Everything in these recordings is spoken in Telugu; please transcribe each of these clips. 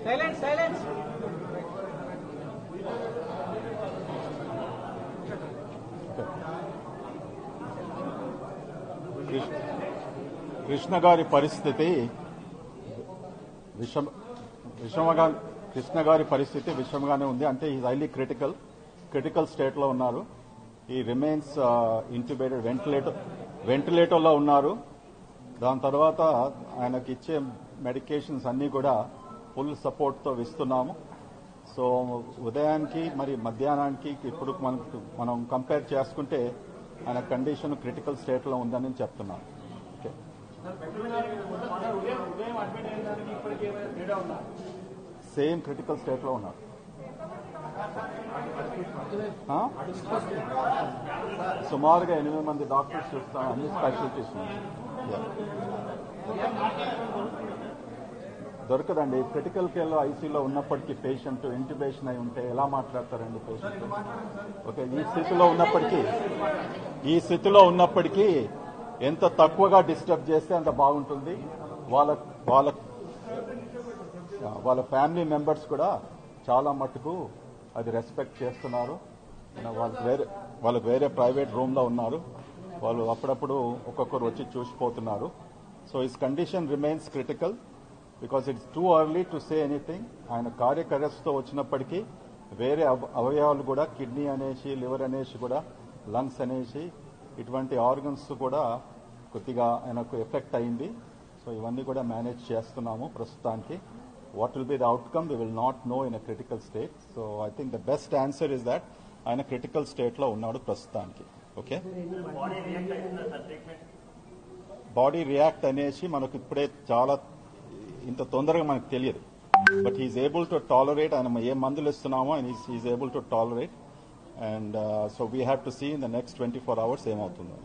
Silence, silence. కృష్ణ గారి పరిస్థితి కృష్ణ గారి పరిస్థితి విషమంగానే ఉంది. అంటే ఈ హైలీ క్రిటికల్ స్టేట్ లో ఉన్నారు. ఈ రిమైన్స్ ఇంట్యూబేటెడ్ వెంటిలేటర్లో ఉన్నారు. దాని తర్వాత ఆయనకి ఇచ్చే మెడికేషన్స్ అన్ని కూడా ఫుల్ సపోర్ట్ తో ఇస్తున్నాము. సో ఉదయానికి మరి మధ్యాహ్నానికి ఇప్పుడు మనం కంపేర్ చేసుకుంటే ఆయన కండిషన్ క్రిటికల్ స్టేట్ లో ఉందని చెప్తున్నాను. ఓకే, సేమ్ క్రిటికల్ స్టేట్ లో ఉన్నారు. సుమారుగా 8 మంది డాక్టర్స్ చూస్తాం, అన్ని స్పెషాలిటీస్ దొరకదండి. క్రిటికల్ కేర్ లో ఐసీయూలో ఉన్నప్పటికీ పేషెంట్ ఇంట్యుబేషన్ అయి ఉంటే ఎలా మాట్లాడతారండి పేషెంట్? ఓకే, ఈ స్థితిలో ఉన్నప్పటికీ ఎంత తక్కువగా డిస్టర్బ్ చేస్తే అంత బాగుంటుంది. వాళ్ళ ఫ్యామిలీ మెంబర్స్ కూడా చాలా మటుకు అది రెస్పెక్ట్ చేస్తున్నారు. వాళ్ళకు వేరే ప్రైవేట్ రూమ్ లో ఉన్నారు. వాళ్ళు అప్పుడప్పుడు ఒక్కొక్కరు వచ్చి చూసిపోతున్నారు. So his condition remains critical because it's too early to say anything. ఆయన కార్డియాక్ అరెస్ట్ తో వచ్చినప్పటికీ వేరే అవయవాలు కూడా కిడ్నీ అనేసి, లివర్ అనేసి, కూడా లంగ్స్ అనేసి, ఇటువంటి ఆర్గన్స్ కూడా కొద్దిగా ఆయనకు ఎఫెక్ట్ అయింది. సో ఇవన్నీ కూడా మేనేజ్ చేస్తున్నాము ప్రస్తుతానికి. What will be the outcome, we will not know in a critical state. So I think the best answer is that ఆయన క్రిటికల్ స్టేట్ లో ఉన్నాడు ప్రస్తుతానికి. ఓకే, బాడీ రియాక్ట్ అనేసి మనకు ఇప్పుడే చాలా ఇంత తొందరగా మనకు తెలియదు. But he is able to tolerate. ఆయన ఏ మందులు ఇస్తున్నామో ఆయన he is able to tolerate. And so we have to see in the next 24 hours ఏమవుతుందో.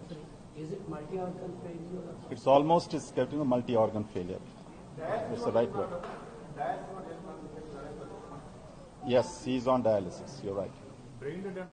It's almost is getting multi organ failure. It's the right word. Yes, he is on dialysis. You're right.